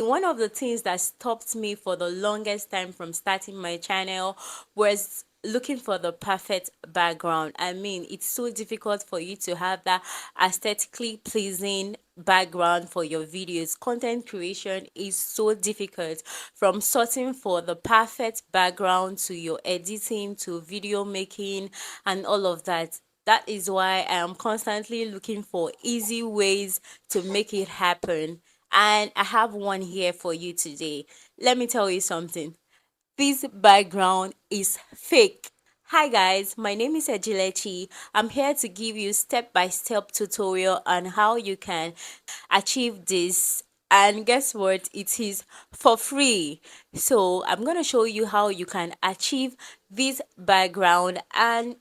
one of the things that stopped me for the longest time from starting my channel was looking for the perfect background. I mean, it's so difficult for you to have that aesthetically pleasing background for your videos. Content creation is so difficult, from sorting for the perfect background to your editing to video making and all of that. That is why I am constantly looking for easy ways to make it happen. And I have one here for you today. Let me tell you something. This background is fake. Hi guys, my name is Ejilechi. I'm here to give you step-by-step tutorial on how you can achieve this. And guess what? It is for free. So I'm going to show you how you can achieve this background and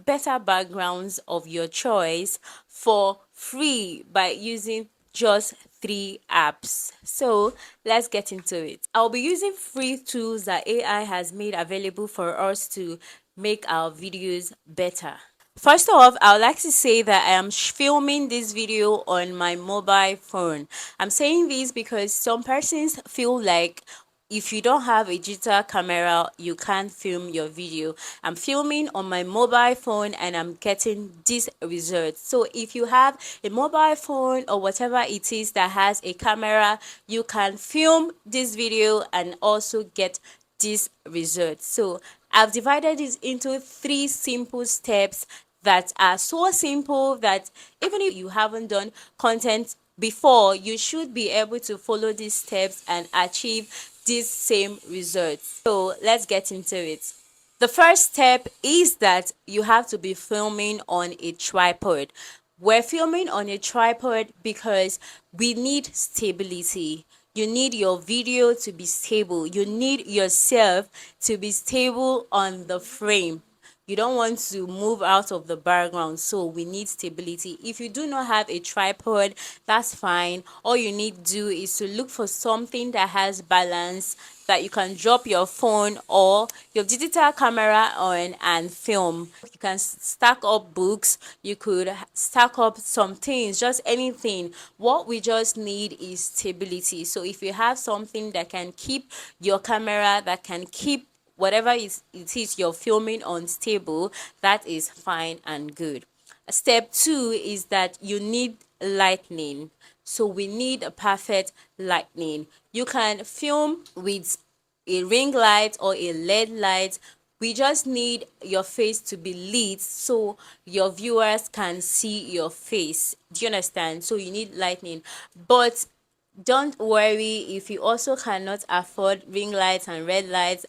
better backgrounds of your choice for free by using just 3 apps. So let's get into it. I'll be using free tools that AI has made available for us to make our videos better. First off, I would like to say that I am filming this video on my mobile phone. I'm saying this because some persons feel like if you don't have a digital camera, you can't film your video. I'm filming on my mobile phone and I'm getting this result. So if you have a mobile phone or whatever it is that has a camera, you can film this video and also get this result. So I've divided it into 3 simple steps that are so simple that even if you haven't done content before, you should be able to follow these steps and achieve these same results. So let's get into it. The first step is that you have to be filming on a tripod. We're filming on a tripod because we need stability. You need your video to be stable. You need yourself to be stable on the frame. You don't want to move out of the background, so we need stability. If you do not have a tripod, that's fine. All you need to do is to look for something that has balance, that you can drop your phone or your digital camera on and film. You can stack up books, you could stack up some things, just anything. What we just need is stability. So if you have something that can keep your camera, that can keep whatever it is you're filming on stable, that is fine and good. Step 2 is that you need lightning. So we need a perfect lightning. You can film with a ring light or a LED light. We just need your face to be lit so your viewers can see your face. Do you understand? So you need lightning. But don't worry if you also cannot afford ring lights and red lights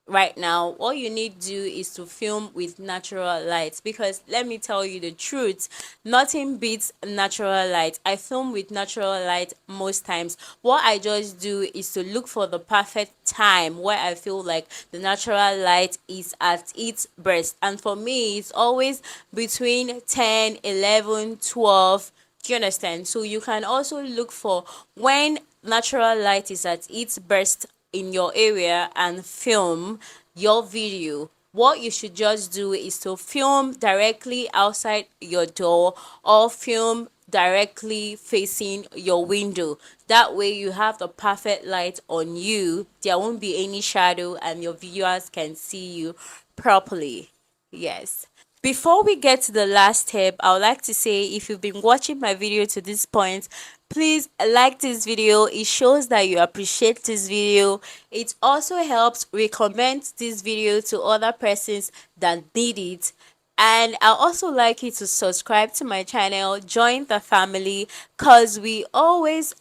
right now. All you need to do is to film with natural light, because let me tell you the truth, nothing beats natural light. I film with natural light most times. What I just do is to look for the perfect time where I feel like the natural light is at its best, and for me it's always between 10, 11, 12. Do you understand? So you can also look for when natural light is at its best in your area and film your video. What you should just do is to film directly outside your door or film directly facing your window. That way you have the perfect light on you. There won't be any shadow and your viewers can see you properly. Yes. Before we get to the last step, I would like to say, if you've been watching my video to this point, please like this video. It shows that you appreciate this video. It also helps recommend this video to other persons that need it. And I also like you to subscribe to my channel, join the family, cause we always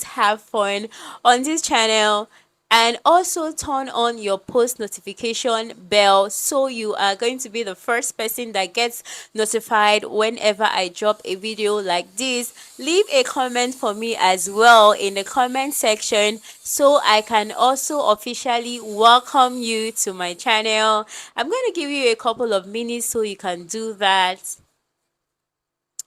have fun on this channel. And also turn on your post notification bell so you are going to be the first person that gets notified whenever I drop a video like this. Leave a comment for me as well in the comment section so I can also officially welcome you to my channel. I'm going to give you a couple of minutes so you can do that.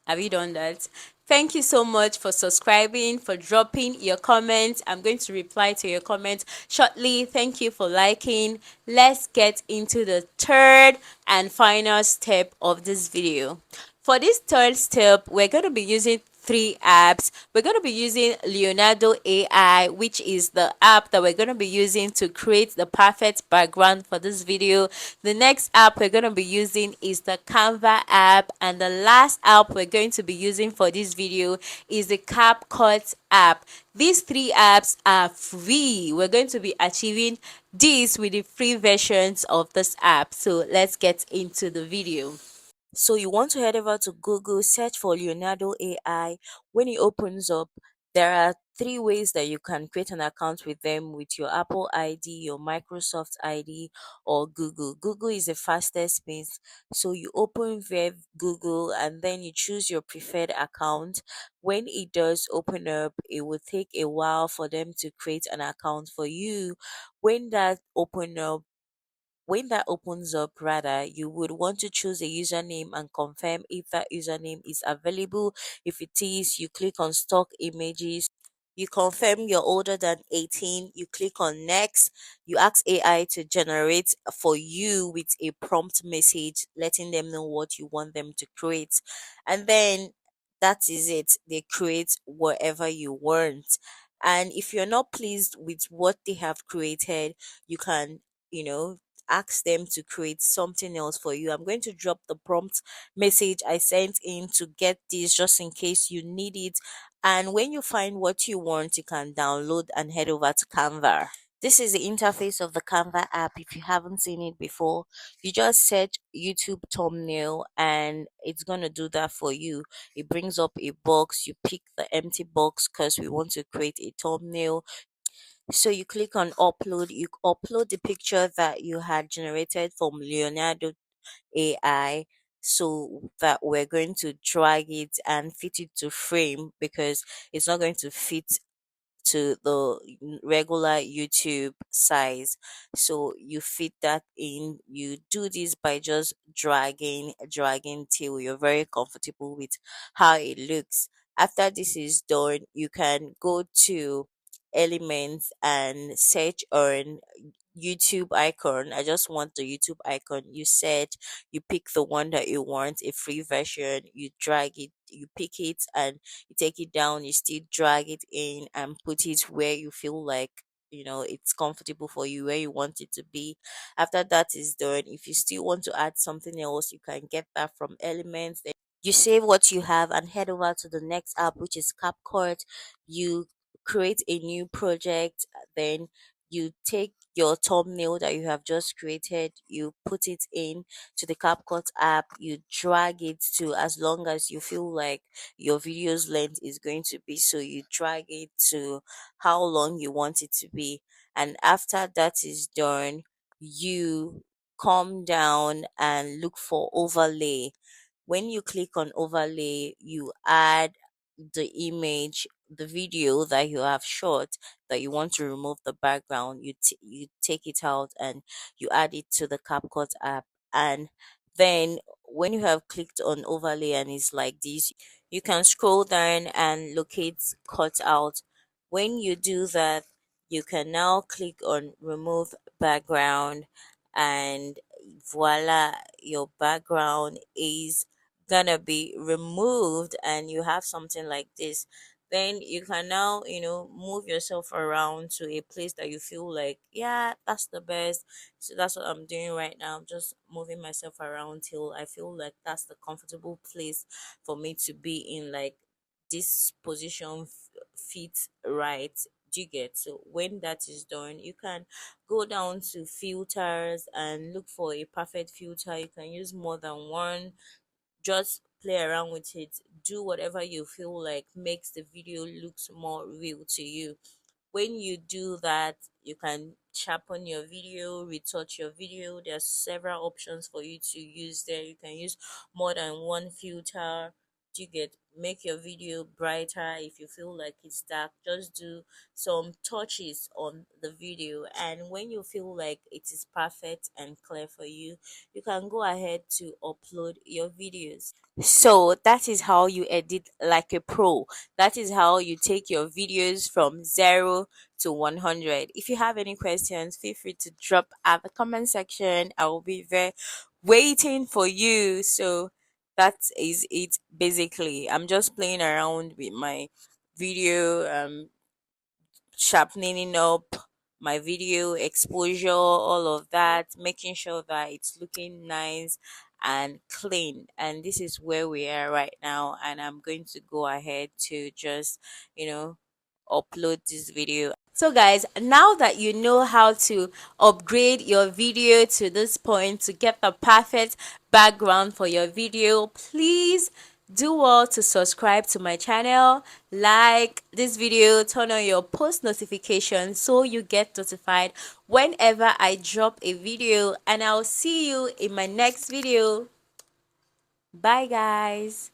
Have you done that? Thank you so much for subscribing, for dropping your comments. I'm going to reply to your comments shortly. Thank you for liking. Let's get into the third and final step of this video. For this third step, we're going to be using three apps. We're going to be using Leonardo AI, which is the app that we're going to be using to create the perfect background for this video. The next app we're going to be using is the Canva app, and the last app we're going to be using for this video is the CapCut app. These three apps are free. We're going to be achieving this with the free versions of this app. So let's get into the video. So you want to head over to Google, search for Leonardo AI. When it opens up, there are three ways that you can create an account with them: with your Apple ID, your Microsoft ID, or Google. Google is the fastest means. So you open via Google and then you choose your preferred account. When it does open up, it will take a while for them to create an account for you. When that open up, when that opens up, rather, you would want to choose a username and confirm if that username is available. If it is, you click on stock images. You confirm you're older than 18. You click on next. You ask AI to generate for you with a prompt message letting them know what you want them to create. And then that is it. They create whatever you want. And if you're not pleased with what they have created, you can, you know, ask them to create something else for you. I'm going to drop the prompt message I sent in to get this just in case you need it. And when you find what you want, you can download and head over to Canva. This is the interface of the Canva app. If you haven't seen it before, you just search YouTube thumbnail and it's going to do that for you. It brings up a box. You pick the empty box because we want to create a thumbnail. So you click on upload, you upload the picture that you had generated from Leonardo AI, so that we're going to drag it and fit it to frame because it's not going to fit to the regular YouTube size. So you fit that in. You do this by just dragging till you're very comfortable with how it looks. After this is done, you can go to elements and search on YouTube icon. I just want the YouTube icon. You search, you pick the one that you want, a free version, you drag it, you pick it, and you take it down, you still drag it in and put it where you feel like, it's comfortable for you, where you want it to be. After that is done, if you still want to add something else, you can get that from elements. Then you save what you have and head over to the next app, which is CapCut. You create a new project, then you take your thumbnail that you have just created, you put it in to the CapCut app, you drag it to as long as you feel like your video's length is going to be. So you drag it to how long you want it to be. And after that is done, you come down and look for overlay. When you click on overlay, you add the image, the video that you have shot that you want to remove the background. You take it out and you add it to the CapCut app. And then when you have clicked on overlay and it's like this, you can scroll down and locate cut out. When you do that, you can now click on remove background, and voila, your background is gonna be removed and you have something like this. Then you can now, move yourself around to a place that you feel like, yeah, that's the best. So that's what I'm doing right now. I'm just moving myself around till I feel like that's the comfortable place for me to be in, like this position fits right. Do you get? So when that is done, you can go down to filters and look for a perfect filter. You can use more than one. Just play around with it. Do whatever you feel like makes the video looks more real to you. When you do that, you can sharpen your video, retouch your video. There's several options for you to use there. You can use more than one filter. You get, make your video brighter. If you feel like it's dark, just do some touches on the video, and when you feel like it is perfect and clear for you, you can go ahead to upload your videos. So that is how you edit like a pro. That is how you take your videos from 0 to 100. If you have any questions, feel free to drop at the comment section. I will be there waiting for you. So That is it basically. I'm just playing around with my video, sharpening up my video exposure, all of that, making sure that it's looking nice and clean. And this is where we are right now. And I'm going to go ahead to just, you know, upload this video. So guys, now that you know how to upgrade your video to this point to get the perfect background for your video, please do well to subscribe to my channel, like this video, turn on your post notifications so you get notified whenever I drop a video, and I'll see you in my next video. Bye guys.